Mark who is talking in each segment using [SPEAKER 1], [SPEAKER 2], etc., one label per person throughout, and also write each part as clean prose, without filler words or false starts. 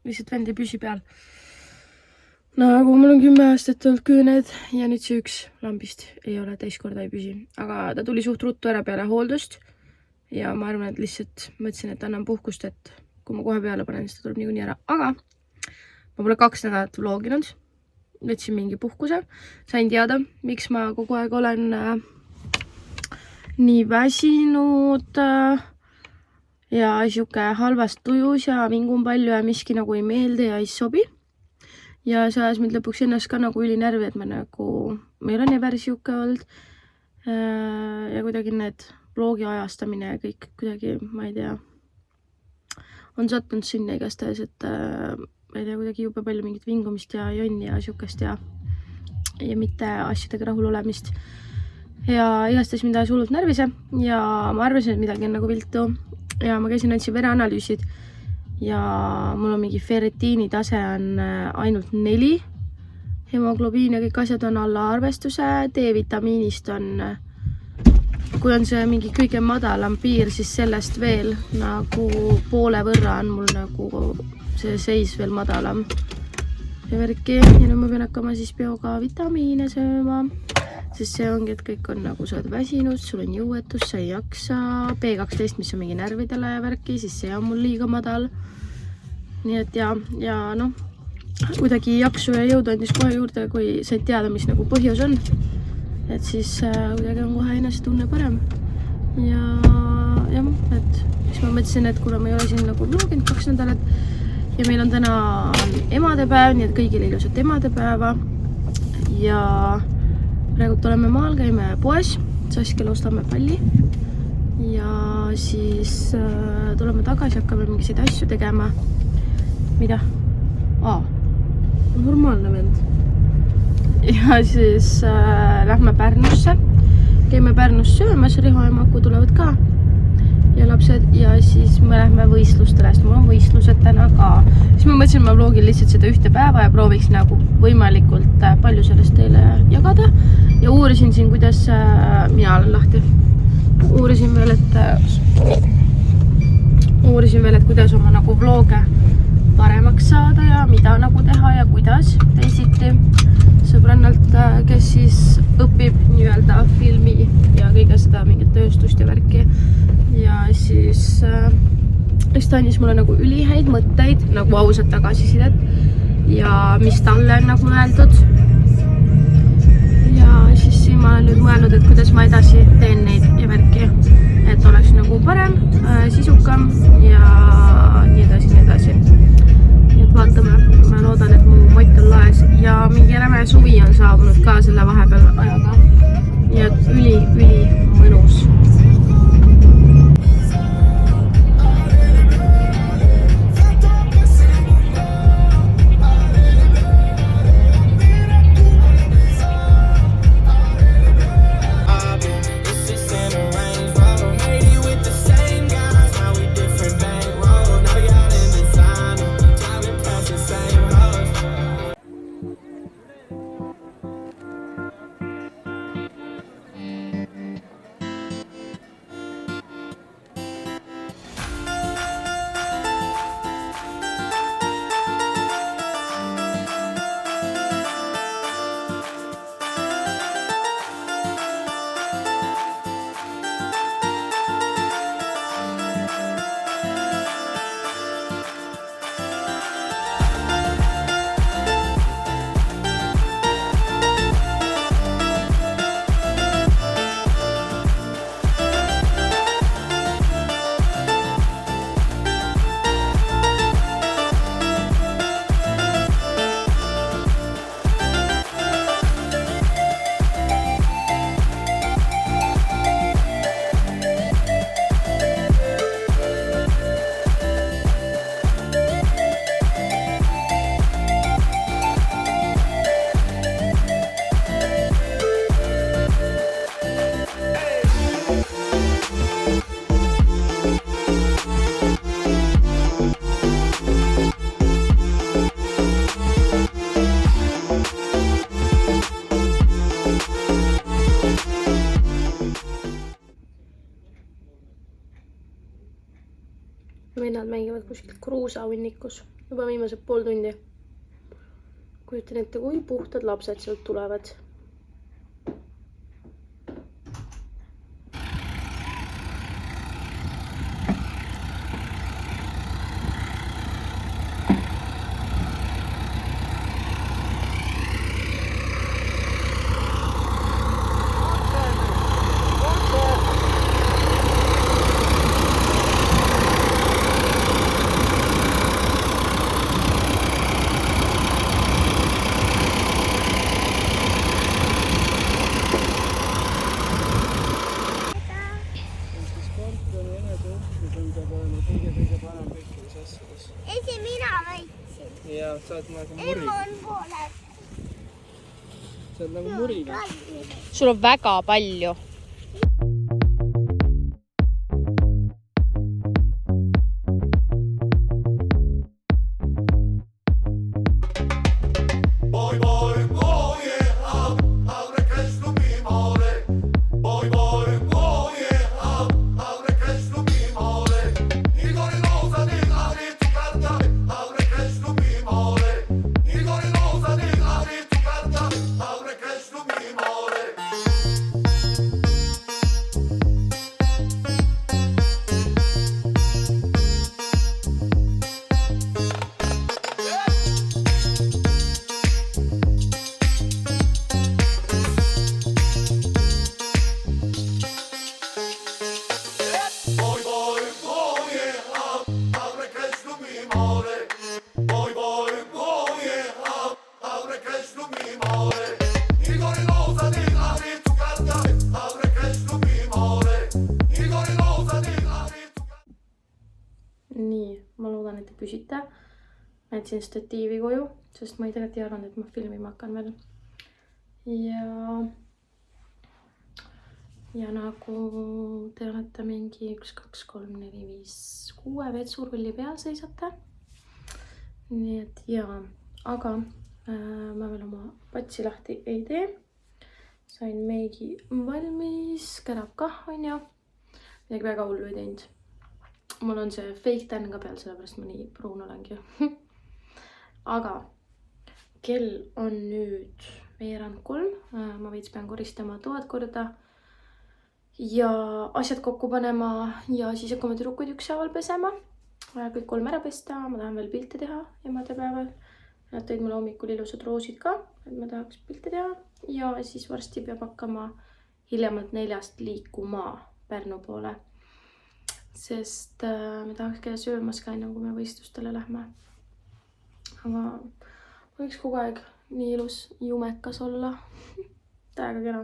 [SPEAKER 1] lihtsalt vend ei püsi peal. Nagu mul on 10 aastat olnud küüned ja nüüd see üks lambist ei ole täiskorda ei püsi. Aga ta tuli suht ruttu ära peale hooldust ja ma arvan, et lihtsalt mõtlesin, et annan puhkust, et kui ma kohe peale panen, siis ta tuleb niikuinii ära. Aga ma pole 2 nädalat vloginud, võtsin mingi puhkuse, sain teada, miks ma kogu aeg olen nii väsinud ja siuke halvast tujus ja vingun palju ja miski nagu ei meeldi ja ei sobi. Ja see ajas mind lõpuks ennast ka nagu ülinärvi, et ma ei ole nii päris siuke olnud. Ja kuidagi need vlogi ajastamine ja kõik kuidagi, ma ei tea, on sattunud sinna igastahes, et ma ei tea, kuidagi jube palju mingit vingumist ja jonni ja siukest ja mitte asjadega rahul olemist. Ja igastahes mind ajas hullult närvise ja ma arvasin, et midagi on nagu viltu ja ma käisin andsin vereanalüüsid ja mul on mingi ferritiini tase on ainult 4, hemoglobiin ja kõik asjad on alla arvestuse, D-vitamiinist on, kui on see mingi kõige madalam piir, siis sellest veel nagu poole võrra on mul nagu see seis veel madalam ja värki ja nüüd ma pean hakkama siis bioga vitamiine sööma, sest see ongi, et kõik on nagu sa oled väsinud, sul on jõuetus, sa ei jaksa, B12, mis on mingi närvidele ja värki, siis see on mul liiga madal. Nii et ja noh, kuidagi jaksu ja jõudu andis kohe juurde, kui said teada, mis nagu põhjus on. Et siis kuidagi on kohe ennast tunne parem. Ja et siis ma mõtlesin, et kuna ma ei ole siin nagu vloginud 2 nädalat ja meil on täna emadepäev, nii et kõigile ilusat emadepäeva. Ja praegu oleme maal, käime poes, Saskele ostame palli ja siis tuleme tagasi, hakkame mingiseid asju tegema. Mida? Normaalne vend. Ja siis lähme Pärnusse. Käime Pärnus söömas, Riho ja Maku tulevad ka. Ja lapsed ja siis me lähme võistlustele, sest mul on võistlused täna ka. Siis ma mõtlesin, ma vlogin lihtsalt seda ühte päeva ja prooviks nagu võimalikult palju sellest teile jagada. Ja uurisin siin, kuidas mina olen lahti. Uurisin veel, et kuidas oma nagu vloge paremaks saada ja mida nagu teha ja kuidas teisiti sõbrannalt, kes siis õpib nii-öelda filmi ja kõige seda mingit tööstust ja värki. Ja siis ta andis mulle nagu ülihäid mõtteid, nagu ausat tagasisidet ja mis talle on nagu öeldud. Ja siis siin ma olen nüüd mõelnud, et kuidas ma edasi teen neid ja värki, et oleks nagu parem, sisukam ja nii edasi. Nii et vaatame, ma loodan, et mu mott on laes ja mingi räme suvi on saabunud ka selle vahepeal ajaga. Nii et üli mõnus. nad mängivad kuskil kruusahunnikus juba viimased pool tundi. Kujutan ette, kui puhtad lapsed sealt tulevad.
[SPEAKER 2] Mina võitsin.
[SPEAKER 3] Ja, sa oled nagu muri.
[SPEAKER 2] Emma on pooled.
[SPEAKER 3] Sa oled nagu muri.
[SPEAKER 1] Sul on väga palju. Nii, ma loodan, et te püsite. Ma jätsin statiivi koju, sest ma ei tegelikult ei arvanud, et ma filmima hakkan veel. Ja nagu te olete mingi 1, 2, 3, 4, 5, 6 vetsurulli peal seisate. Nii et jaa, aga ma veel oma patsi lahti ei tee. Sain meigi valmis, kärab kah, on ju. Midagi väga hullu ei teinud. Mul on see fake tan ka peal, sellepärast ma nii pruun olengi. Aga kell on nüüd 2:30. Ma veits pean koristama toad korda ja asjad kokku panema ja siis hakkame tüdrukuid ükshaaval pesema. Kõik 3 ära pesta, ma tahan veel pilte teha emadepäeval. Nad tõid mulle hommikul ilusad roosid ka, et ma tahaks pilte teha ja siis varsti peab hakkama hiljemalt 4 liikuma Pärnu poole. Sest me tahaks käia söömas ka enne, kui me võistlustele lähme. Aga võiks kogu aeg nii ilus jumekas olla. Täiega kena.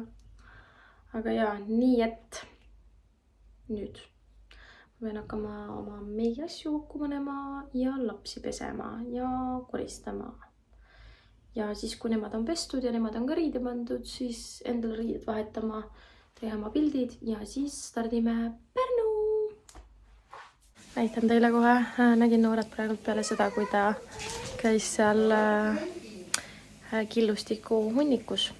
[SPEAKER 1] Aga jaa, nii et nüüd ma pean hakkama oma meigi asju kokku panema ja lapsi pesema ja koristama. Ja siis, kui nemad on pestud ja nemad on ka riide pandud, siis endal riided vahetama, teha oma pildid ja siis stardime Pärnu. Näitan teile kohe, nägin noored praegult peale seda, kui ta käis seal killustiku hunnikus.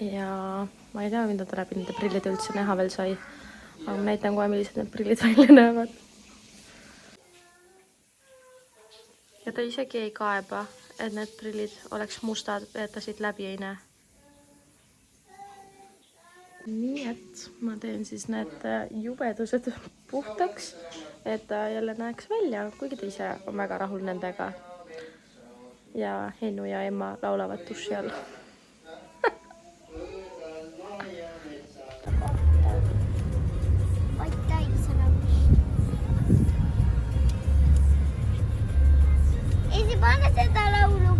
[SPEAKER 1] Ja ma ei tea, mida ta läbi nende prillid üldse näha veel sai. Aga ma näitan kohe, millised need prillid välja näevad. Ja ta isegi ei kaeba, et need prillid oleks mustad, et ta siit läbi ei näe. Nii et ma teen siis need jubedused puhtaks, et ta jälle näeks välja, kuigi ta ise on väga rahul nendega. Ja Hennu ja Emma laulavad duši all.
[SPEAKER 2] Pane seda laulu,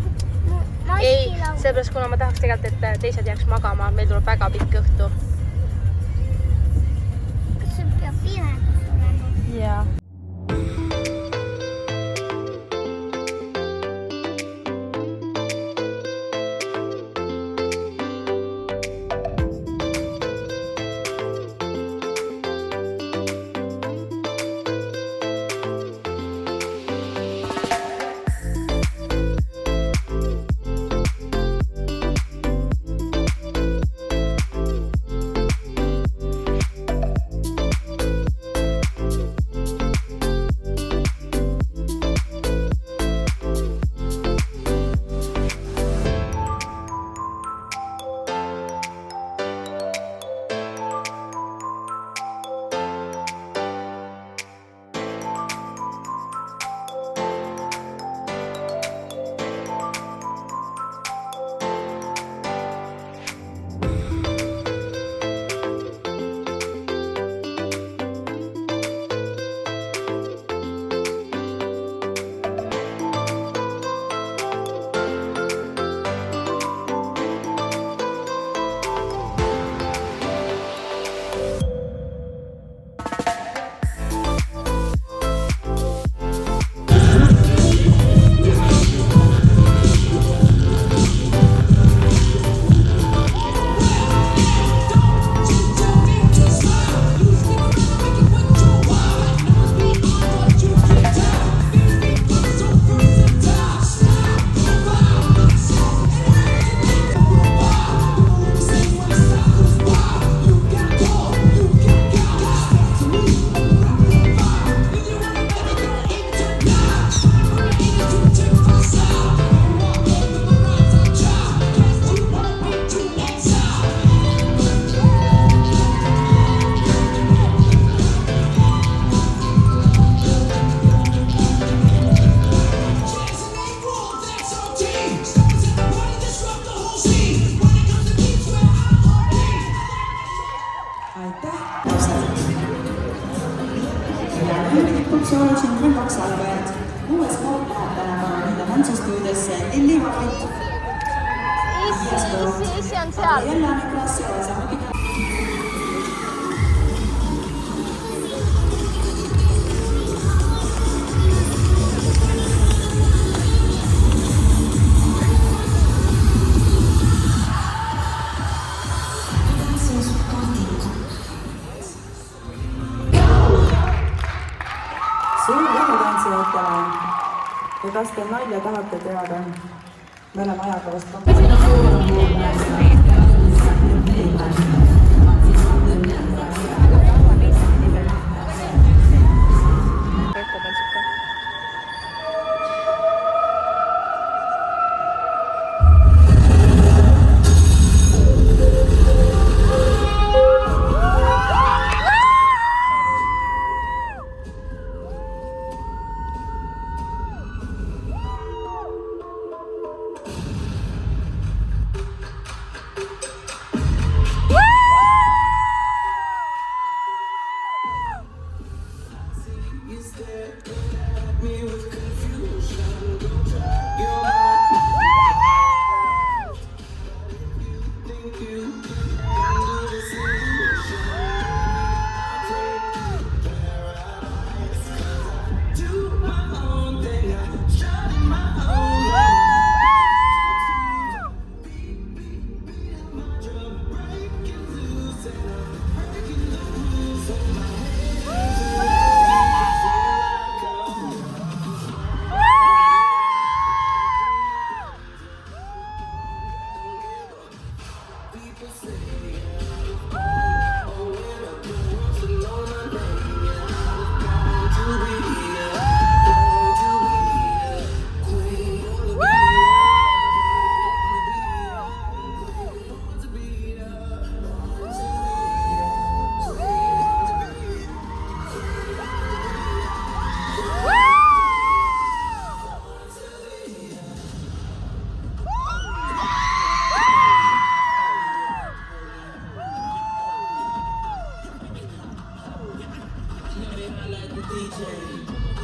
[SPEAKER 1] ei, seepärast kuna ma tahaks tegelikult, et teised jääks magama, meil tuleb väga pikk õhtu.
[SPEAKER 2] Kas see peab pimedus olema?
[SPEAKER 1] Jaa.
[SPEAKER 4] tantsustuudiosse Elli Vahvit.
[SPEAKER 1] Issi on seal.
[SPEAKER 4] Jälle klassi kaasa. Suur tänu tantsijatele ja kas te nalja tahate teada? Me oleme ajakavast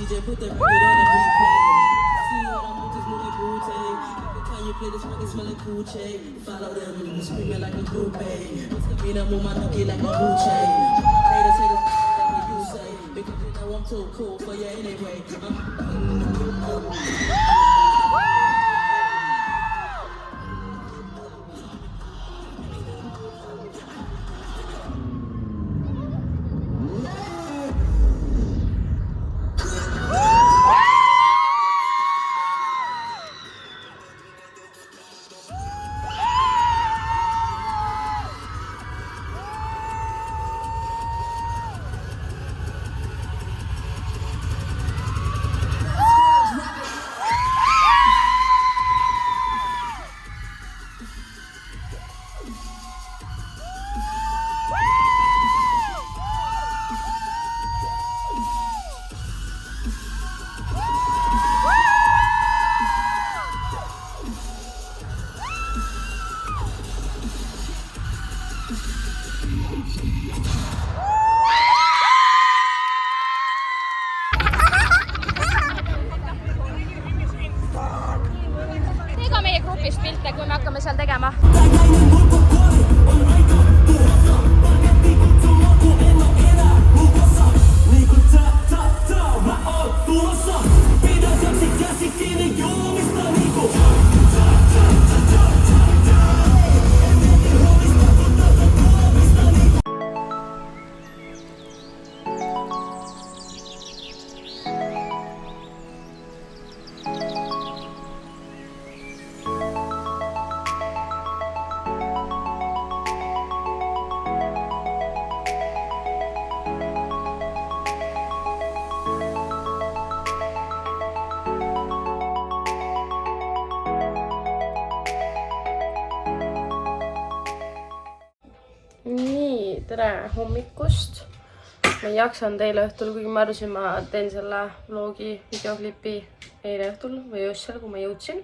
[SPEAKER 4] DJ put that record on the replay. See what I'm with this movie Wu-Tang. Every time you play this record, smell like cool chain. Follow them, screaming like a groupie. Must have been a move my nookie like a blue chain. Haters say the that what you say. Because you know I'm too cool for you anyway.
[SPEAKER 1] Tee ka meie grupist pilte, kui me hakkame seal tegema. Nii, tere hommikust. Ma ei jaksan teile õhtul, kuigi ma arvasin, ma teen selle vlogi videoklipi eile õhtul või öösel, kui ma jõudsin.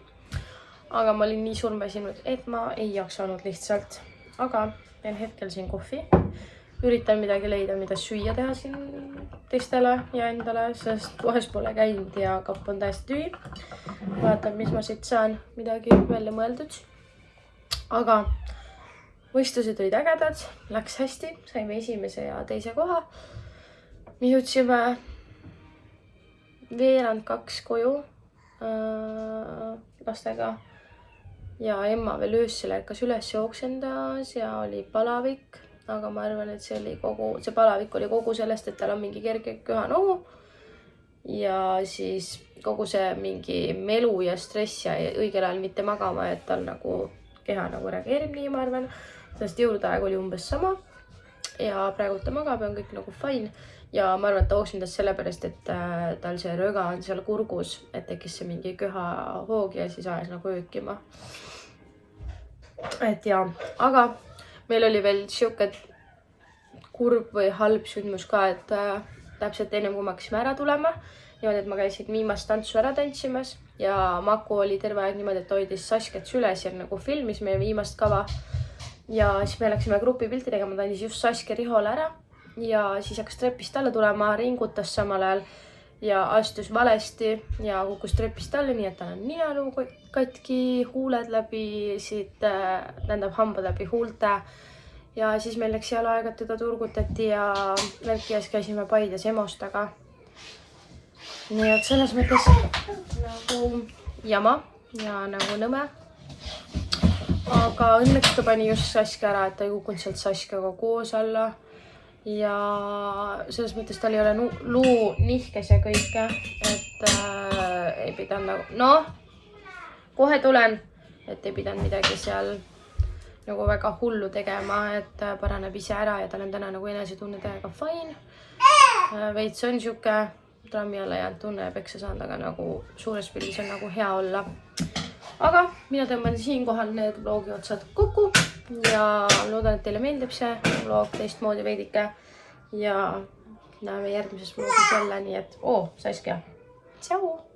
[SPEAKER 1] Aga ma olin nii surmväsinud, et ma ei jaksanud lihtsalt. Aga teen hetkel siin kohvi. üritan midagi leida, mida süüa teha siin teistele ja endale, sest poes pole käinud ja kapp on täiesti tühi. Vaatan, mis ma siit saan, midagi välja mõeldud. Aga võistlused olid ägedad, läks hästi, saime esimese ja teise koha. Me jõudsime 1:45 koju lastega ja emma veel öösel ärkas üles jooksendas ja oli palavik, aga ma arvan, et see palavik oli kogu sellest, et tal on mingi kerge köhanohu ja siis kogu see mingi melu ja stress ja õigel ajal mitte magama, et tal nagu keha nagu reageerib nii, ma arvan. Sest jõulude aeg oli umbes sama ja praegu ta magab ja on kõik nagu fine. Ja ma arvan, et ta ooksendas sellepärast, et tal see röga on seal kurgus, et tekkis see mingi köhahoog ja siis ajas nagu öökima. Et ja, aga meil oli veel siuke kurb või halb sündmus ka, et täpselt enne kui me hakkasime ära tulema, niimoodi, et ma käisin viimast tantsu ära tantsimas ja Maku oli terve aeg niimoodi, et hoidis Sasket süles ja nagu filmis meie viimast kava. Ja siis me läksime grupipilti tegema, ta andis just Saske Rihole ära ja siis hakkas trepist alla tulema, ringutas samal ajal ja astus valesti ja kukkus trepist alla, nii et tal on ninaluu katki, huuled läbi siit, tähendab hambad läbi huulte. Ja siis meil läks seal aega, et teda turgutati ja Verkias käisime Paides Emostaga. Nii et selles mõttes nagu jama ja nagu nõme. Aga õnneks ta pani just Saske ära, et ta ei kukkunud sealt Saskega koos alla. Ja selles mõttes tal ei ole luu nihkes ja kõike, et ei pidanud nagu, kohe tulen, et ei pidanud midagi seal nagu väga hullu tegema, et paraneb ise ära ja tal on täna nagu enesetunne täiega fine. Veits on siuke trammi alla jäänud tunne ja peksa saanud, aga nagu suures pildis on nagu hea olla. Aga mina tõmban siinkohal need vlogi otsad kokku ja loodan, et teile meeldib see vlog teistmoodi veidike ja näeme järgmises vlogis jälle, nii et Saske, tšau!